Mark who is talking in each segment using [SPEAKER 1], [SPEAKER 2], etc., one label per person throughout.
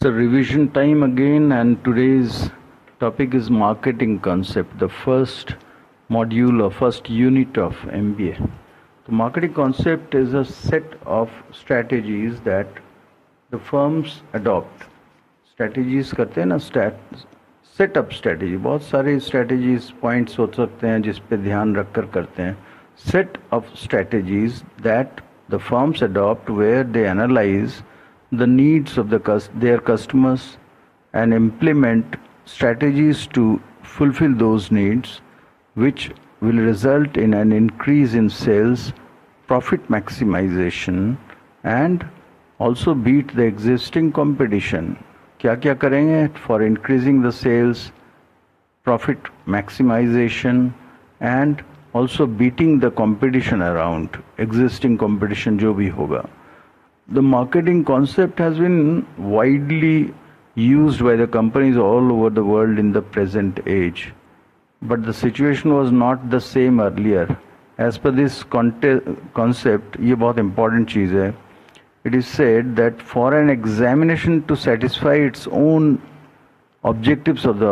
[SPEAKER 1] So revision time again, and today's topic is marketing concept, the first module or first unit of MBA. The marketing concept is a set of strategies that the firms adopt. Strategies करते हैं ना, setup strategy, बहुत सारे strategies points हो सकते हैं जिस पे ध्यान रखकर करते हैं. Set of strategies that the firms adopt where they analyse the needs of their customers and implement strategies to fulfill those needs, which will result in an increase in sales, profit maximization, and also beat the existing competition. क्या क्या करेंगे for increasing the sales, profit maximization, and also beating the competition around, existing competition जो भी होगा. The marketing concept has been widely used by the companies all over the world in the present age. But the situation was not the same earlier. As per this concept, ये बहुत important चीज़ है. It is said that for an examination to satisfy its own objectives of the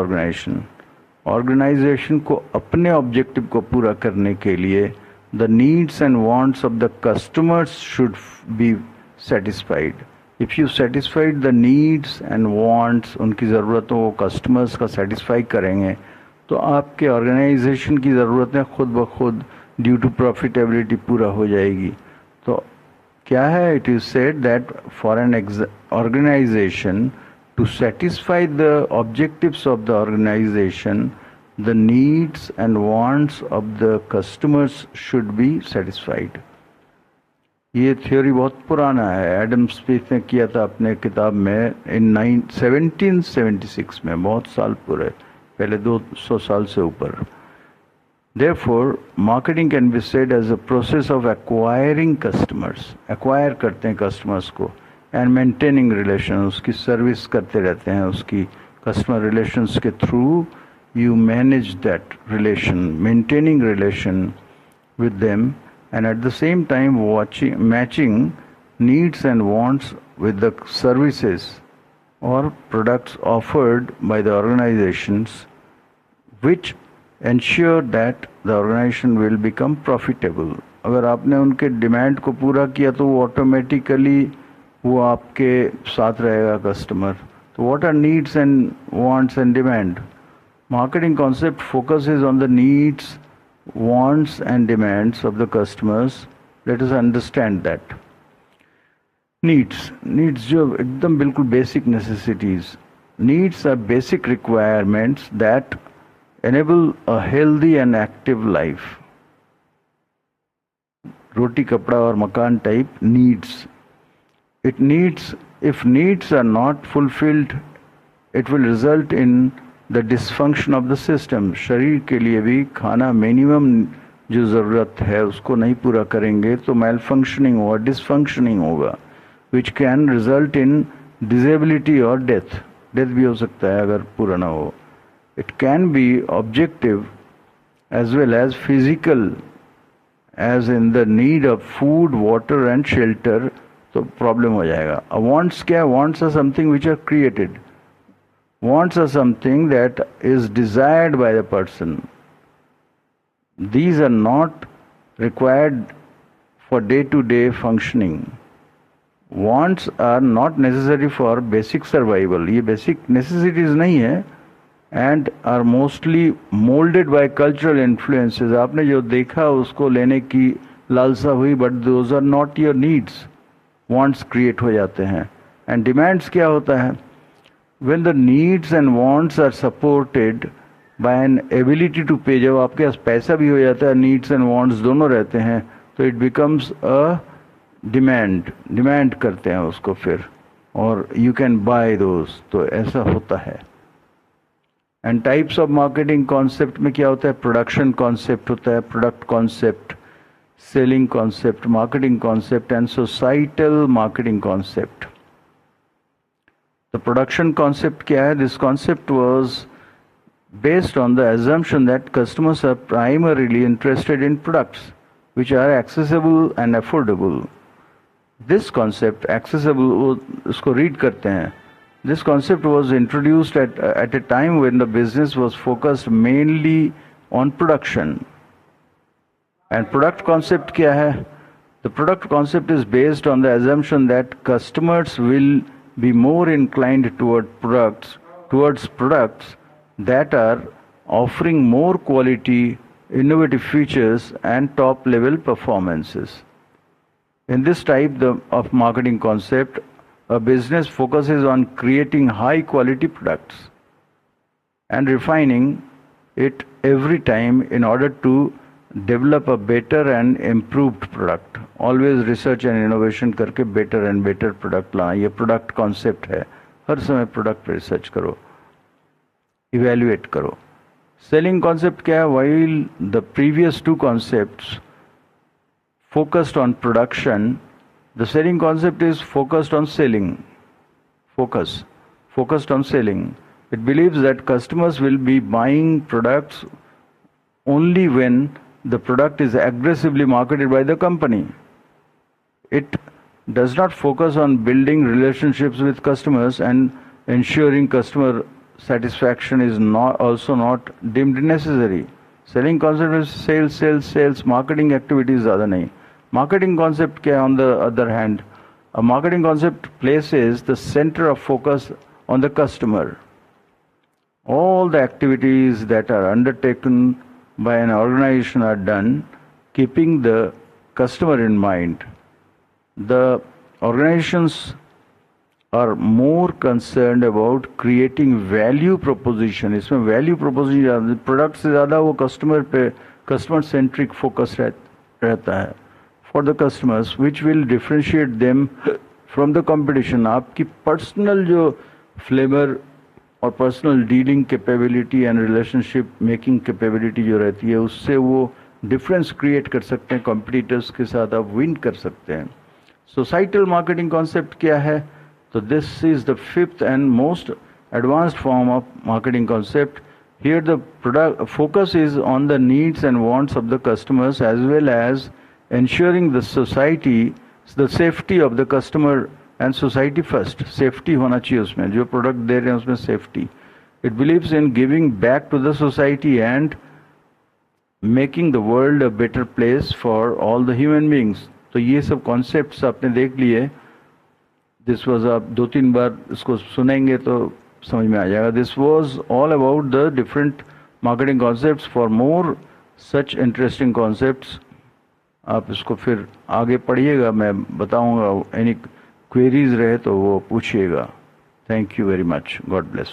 [SPEAKER 1] organization को अपने objective को पूरा करने के लिए the needs and wants of the customers should be satisfied. If you satisfied the needs and wants, उनकी ज़रूरतों को कस्टमर्स का सेटिस्फाई करेंगे तो आपके ऑर्गेनाइजेशन की ज़रूरतें खुद ब खुद ड्यू टू प्रॉफिटेबिलिटी पूरा हो जाएगी. तो क्या है, it is said that for an organisation to satisfy the objectives of the organisation the needs and wants of the customers should be satisfied. ये थ्योरी बहुत पुराना है. एडम स्मिथ ने किया था अपने किताब में इन 1776 में, बहुत साल पूरे पहले, 200 साल से ऊपर. Therefore, marketing can be said as a process of acquiring customers. Acquire करते हैं customers को and maintaining relations, उसकी service करते रहते हैं, उसकी customer relations के through you manage that relation, maintaining relation with them, and at the same time matching needs and wants with the services or products offered by the organizations, which ensure that the organization will become profitable. अगर आपने उनके demand को पूरा किया तो वो automatically वो आपके साथ रहेगा कस्टमर. तो what our needs and wants and demand? Marketing concept focuses on the needs, wants and demands of the customers. Let us understand that. Needs जो एकदम बिल्कुल basic necessities. Needs are basic requirements that enable a healthy and active life. रोटी कपड़ा और मकान type needs. If needs are not fulfilled, it will result in the dysfunction of the system. शरीर के लिए भी खाना मिनिमम जो ज़रूरत है उसको नहीं पूरा करेंगे तो malfunctioning होगा, dysfunctioning होगा, which can result in disability or death. Death भी हो सकता है अगर पूरा ना हो. It can be objective as well as physical, as in the need of food, water and shelter. तो problem हो जाएगा. Wants क्या? Wants are something which are created. Wants are something that is desired by the person. These are not required for day-to-day functioning. Wants are not necessary for basic survival. ये basic necessities नहीं है and are mostly molded by cultural influences. आपने जो देखा उसको लेने की लालसा हुई, but those are not your needs. Wants create हो जाते हैं. And demands क्या होता है? When the needs and wants are supported by an ability to pay, जब आपके पास पैसा भी हो जाता है, needs and wants दोनों रहते हैं, तो it becomes a demand करते हैं उसको फिर, और you can buy those. तो ऐसा होता है. And types of marketing concept में क्या होता है? Production concept होता है, product concept, selling concept, marketing concept and societal marketing concept. The production concept क्या है? This concept was based on the assumption that customers are primarily interested in products which are accessible and affordable. This concept accessible, उसको read करते हैं. This concept was introduced at a time when the business was focused mainly on production. And product concept क्या है? The product concept is based on the assumption that customers will be more inclined towards products that are offering more quality, innovative features and top level performances. In this type of marketing concept, a business focuses on creating high quality products and refining it every time in order to develop a better and improved product. Always research and innovation करके better and better product लाना, ये product concept है. हर समय product research करो, evaluate करो. Selling concept क्या है? While the previous two concepts focused on production, the selling concept is focused on selling. Focused on selling. It believes that customers will be buying products only when the product is aggressively marketed by the company. It does not focus on building relationships with customers and ensuring customer satisfaction is also not deemed necessary. Selling concept is sales, marketing activities ज़्यादा नहीं. Marketing concept क्या, on the other hand, a marketing concept places the center of focus on the customer. All the activities that are undertaken by an organization are done keeping the customer in mind. The organizations are more concerned about creating value proposition. इसमें value proposition product से ज़्यादा वो customer centric focus रहता है for the customers, which will differentiate them from the competition. आपकी personal जो flavor और personal dealing capability and relationship making capability जो रहती है उससे वो डिफरेंस क्रिएट कर सकते हैं, कॉम्पिटिटर्स के साथ आप विन कर सकते हैं. सोसाइटल मार्केटिंग कॉन्सेप्ट क्या है? तो this is the fifth and most advanced form of marketing concept. Here the product focus is on the needs and wants of the customers as well as ensuring the society, the safety of the customer and society first. Safety होना चाहिए उसमें, जो product दे रहे हैं उसमें safety. It believes in giving back to the society and making the world a better place for all the human beings. तो ये सब concepts आपने देख लिए. This was आप 2-3 बार इसको सुनेंगे तो समझ में आ जाएगा. This was all about the different marketing concepts. For more such interesting concepts, आप इसको फिर आगे पढ़िएगा, मैं बताऊंगा. एनी क्वेरीज रहे तो वो पूछिएगा. Thank you very much. God bless.